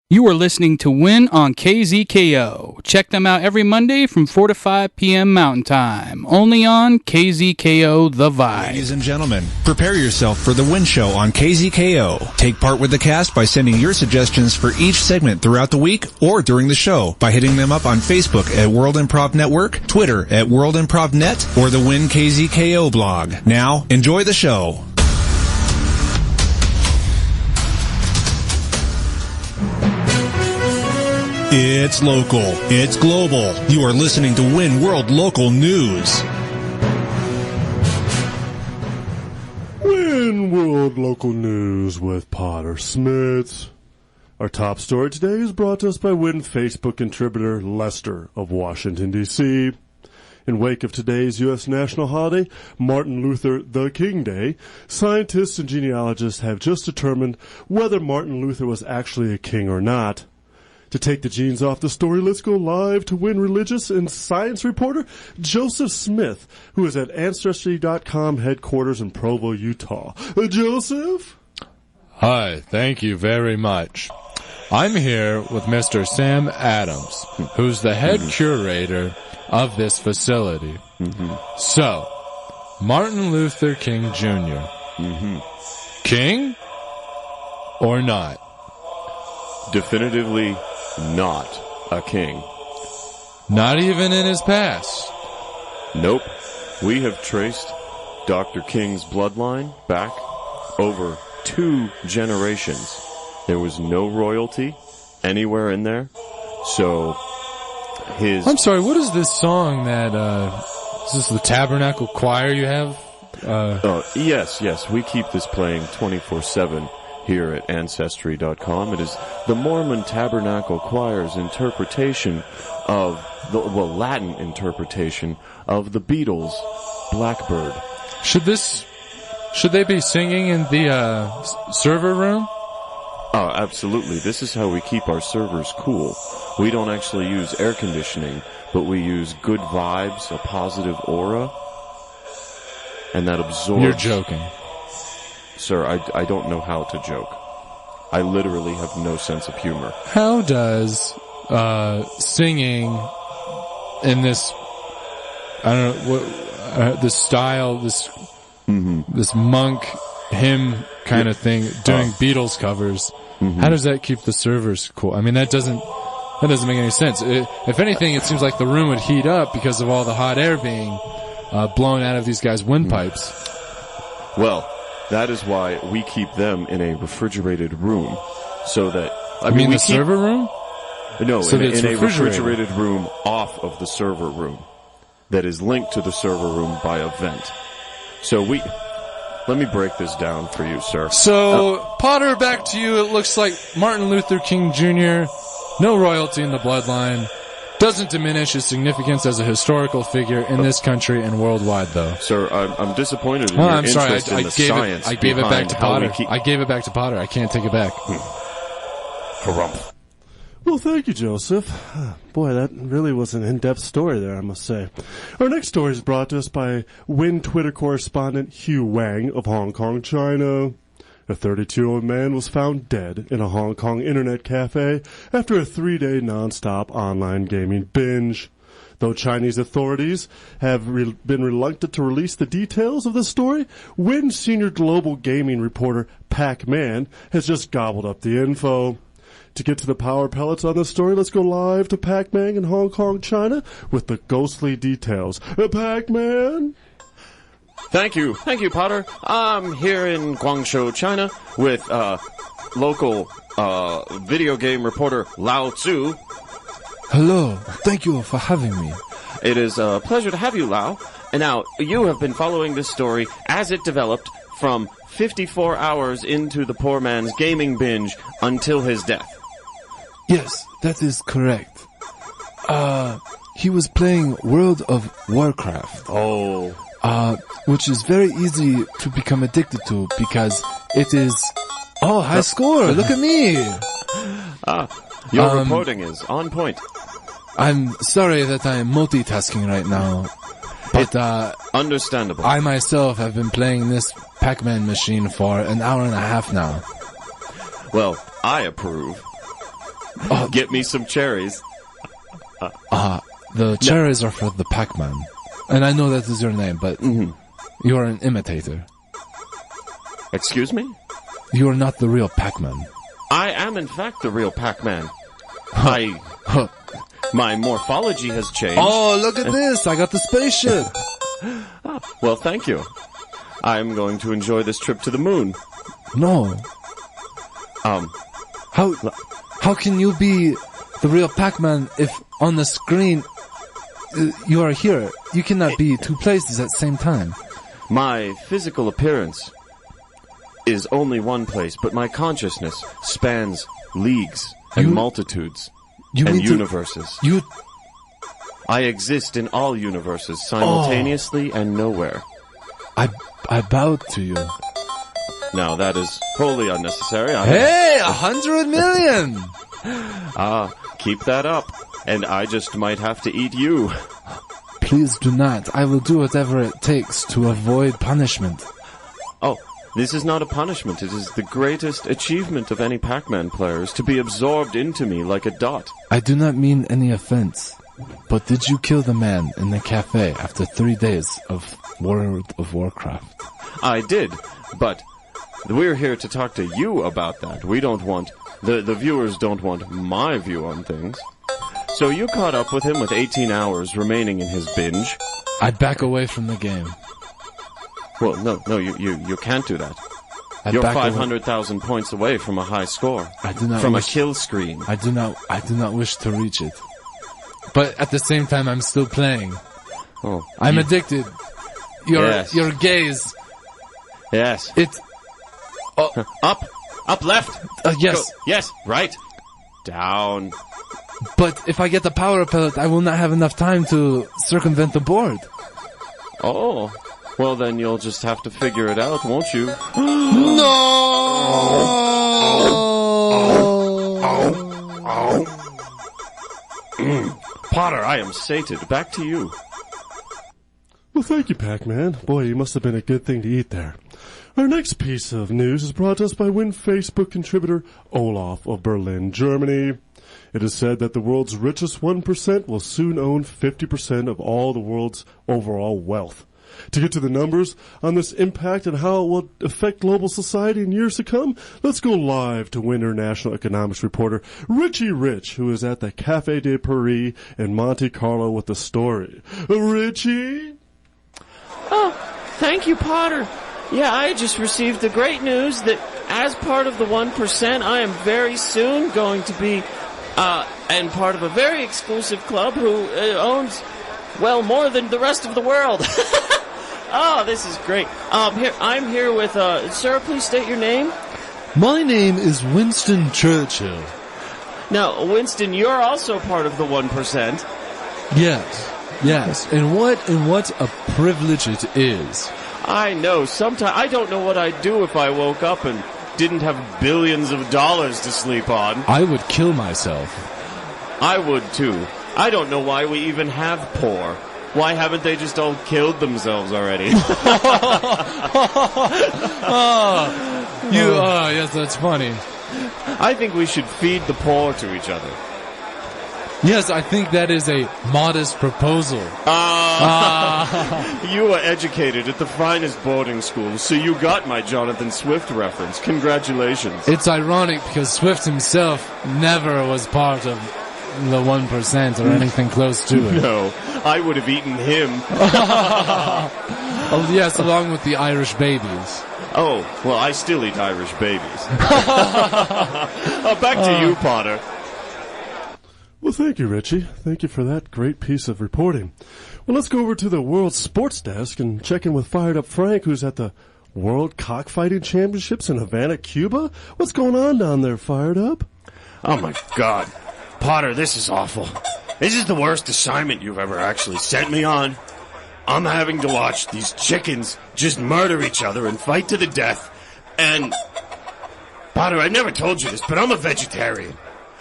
You are listening to Win on KZKO. Check them out every Monday from 4 to 5 p.m. Mountain Time. Only on KZKO The Vibe. Ladies and gentlemen, prepare yourself for the Win Show on KZKO. Take part with the cast by sending your suggestions for each segment throughout the week or during the show by hitting them up on Facebook at World Improv Network, Twitter at World Improv Net, or the Win KZKO blog. Now, enjoy the show. It's local. It's global. You are listening to Win World Local News. Win World Local News with Potter Smittss. Our top story today is brought to us by Win Facebook contributor Lester of Washington, D.C. In wake of today's U.S. national holiday, Martin Luther the King Day, scientists and genealogists have just determined whether Martin Luther was actually a king or not. To take the genes off the story, let's go live to Win religious and science reporter Joseph Smith, who is at Ancestry.com headquarters in Provo, Utah. Joseph? Hi, thank you very much. I'm here with Mr. Sam Adams, who's the head curator of this facility. So, Martin Luther King Jr. King or not? Definitively not a king. Not even in his past? Nope. We have traced Dr. King's bloodline back over 2 generations. There was no royalty anywhere in there. So his... I'm sorry, what is this song that, is this the Tabernacle Choir you have? Yes. We keep this playing 24/7. Here at Ancestry.com. It is the Mormon Tabernacle Choir's interpretation of Latin interpretation of the Beatles' Blackbird. Should they be singing in the server room? Oh, absolutely. This is how we keep our servers cool. We don't actually use air conditioning, but we use good vibes, a positive aura, and that absorbs... You're joking. Sir, I don't know how to joke. I literally have no sense of humor. How does singing in this, I don't know, what this style, this monk hymn kind of thing, doing Beatles covers, how does that keep the servers cool? I mean, that doesn't make any sense. If anything, it seems like the room would heat up because of all the hot air being blown out of these guys' windpipes. Well, that is why we keep them in a refrigerated room, so that... I mean the server room? No, so in a refrigerated room off of the server room that is linked to the server room by a vent. So let me break this down for you, sir. So, Potter, back to you. It looks like Martin Luther King Jr., no royalty in the bloodline, doesn't diminish his significance as a historical figure in this country and worldwide, though. Sir, I'm disappointed in your interest in the science. I gave it back to Potter. I gave it back to Potter. I can't take it back. Harumph. Well, thank you, Joseph. Boy, that really was an in-depth story there, I must say. Our next story is brought to us by Win Twitter correspondent Hugh Wang of Hong Kong, China. A 32-year-old man was found dead in a Hong Kong internet cafe after a 3-day non-stop online gaming binge. Though Chinese authorities have been reluctant to release the details of the story, Win senior global gaming reporter Pac-Man has just gobbled up the info. To get to the power pellets on this story, let's go live to Pac-Man in Hong Kong, China with the ghostly details. Pac-Man? Thank you, Potter. I'm here in Guangzhou, China, with local video game reporter Lao Tzu. Hello, thank you for having me. It is a pleasure to have you, Lao. And now, you have been following this story as it developed from 54 hours into the poor man's gaming binge until his death. Yes, that is correct. He was playing World of Warcraft. Oh. Which is very easy to become addicted to because it is... Oh, high score! Look at me! Your reporting is on point. I'm sorry that I am multitasking right now, but understandable. I myself have been playing this Pac-Man machine for an hour and a half now. Well, I approve. Get me some cherries. The cherries are for the Pac-Man. And I know that is your name, but you are an imitator. Excuse me? You are not the real Pac-Man. I am, in fact, the real Pac-Man. My morphology has changed. Oh, look at this! I got the spaceship! Well, thank you. I'm going to enjoy this trip to the moon. No. How can you be the real Pac-Man if on the screen you are here? You cannot be two places at the same time. My physical appearance is only one place, but my consciousness spans leagues and multitudes and universes. I exist in all universes simultaneously and nowhere. I bowed to you. Now, that is wholly unnecessary. Hey, 100 million! Keep that up, and I just might have to eat you. Please do not. I will do whatever it takes to avoid punishment. Oh, this is not a punishment. It is the greatest achievement of any Pac-Man players, to be absorbed into me like a dot. I do not mean any offense, but did you kill the man in the cafe after 3 days of World of Warcraft? I did, but we're here to talk to you about that. We don't want... The viewers don't want my view on things. So you caught up with him with 18 hours remaining in his binge. I'd back away from the game. Well, no, you can't do that. You're 500,000 points away from a high score. I do not from a kill screen. I do not wish to reach it. But at the same time, I'm still playing. Oh, I'm addicted. Your gaze. Yes. It's up, left. Yes. Go. Yes, right. Down. But if I get the power pellet, I will not have enough time to circumvent the board. Oh. Well, then you'll just have to figure it out, won't you? No! Potter, I am sated. Back to you. Well, thank you, Pac-Man. Boy, you must have been a good thing to eat there. Our next piece of news is brought to us by Win Facebook contributor Olaf of Berlin, Germany. It is said that the world's richest 1% will soon own 50% of all the world's overall wealth. To get to the numbers on this impact and how it will affect global society in years to come, let's go live to Win International economics reporter Richie Rich, who is at the Café de Paris in Monte Carlo with the story. Richie? Oh, thank you, Potter. Yeah, I just received the great news that as part of the 1%, I am very soon going to be and part of a very exclusive club who owns, well, more than the rest of the world. Oh, this is great. I'm here with, sir, please state your name. My name is Winston Churchill. Now, Winston, you're also part of the 1%. Yes. And what a privilege it is. I know. Sometimes I don't know what I'd do if I woke up and didn't have billions of dollars to sleep on. I would kill myself. I would too. I don't know why we even have poor. Why haven't they just all killed themselves already? Yes, that's funny. I think we should feed the poor to each other. Yes, I think that is a modest proposal. You were educated at the finest boarding school, so you got my Jonathan Swift reference. Congratulations. It's ironic because Swift himself never was part of the 1% or anything close to it. No, I would have eaten him. Oh, yes, along with the Irish babies. Oh, well, I still eat Irish babies. Back to you, Potter. Well, thank you, Richie. Thank you for that great piece of reporting. Well, let's go over to the World Sports Desk and check in with Fired Up Frank, who's at the World Cockfighting Championships in Havana, Cuba. What's going on down there, Fired Up? Oh, my God. Potter, this is awful. This is the worst assignment you've ever actually sent me on. I'm having to watch these chickens just murder each other and fight to the death. And, Potter, I never told you this, but I'm a vegetarian.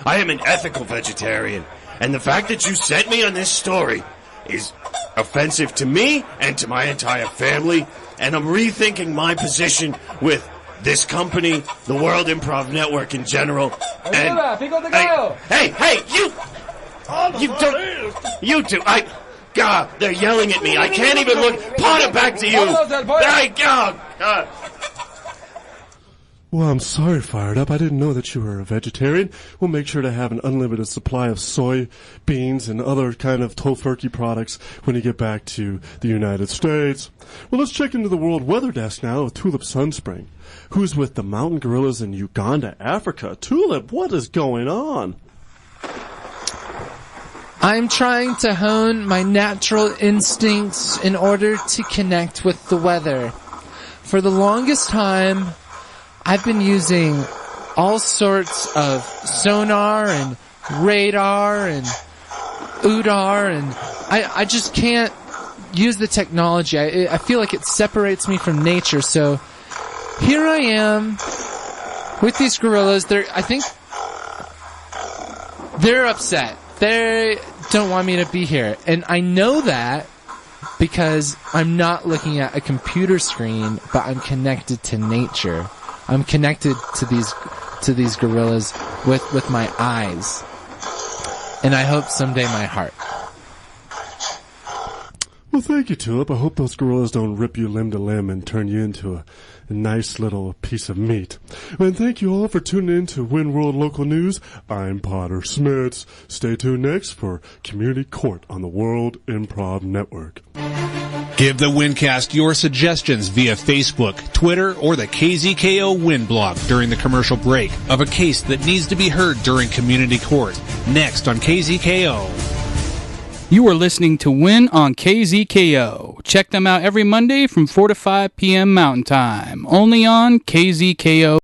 I am an ethical vegetarian. And the fact that you sent me on this story is offensive to me and to my entire family. And I'm rethinking my position with this company, the World Improv Network in general, and you two, God, they're yelling at me. I can't even look. Potter, back to you. God. Well, I'm sorry, Fired Up. I didn't know that you were a vegetarian. We'll make sure to have an unlimited supply of soy beans and other kind of tofurkey products when you get back to the United States. Well, let's check into the World Weather Desk now with Tulip Sunspring, who's with the mountain gorillas in Uganda, Africa. Tulip, what is going on? I'm trying to hone my natural instincts in order to connect with the weather. For the longest time, I've been using all sorts of sonar and radar and UDAR, and I just can't use the technology. I feel like it separates me from nature. So here I am with these gorillas. I think they're upset. They don't want me to be here. And I know that because I'm not looking at a computer screen, but I'm connected to nature. I'm connected to these gorillas with my eyes. And I hope someday my heart. Well, thank you, Tulip. I hope those gorillas don't rip you limb to limb and turn you into a nice little piece of meat. And thank you all for tuning in to Win World Local News. I'm Potter Smittss. Stay tuned next for Community Court on the World Improv Network. Give the Wincast your suggestions via Facebook, Twitter, or the KZKO Win blog during the commercial break of a case that needs to be heard during Community Court. Next on KZKO. You are listening to Win on KZKO. Check them out every Monday from 4 to 5 p.m. Mountain Time. Only on KZKO.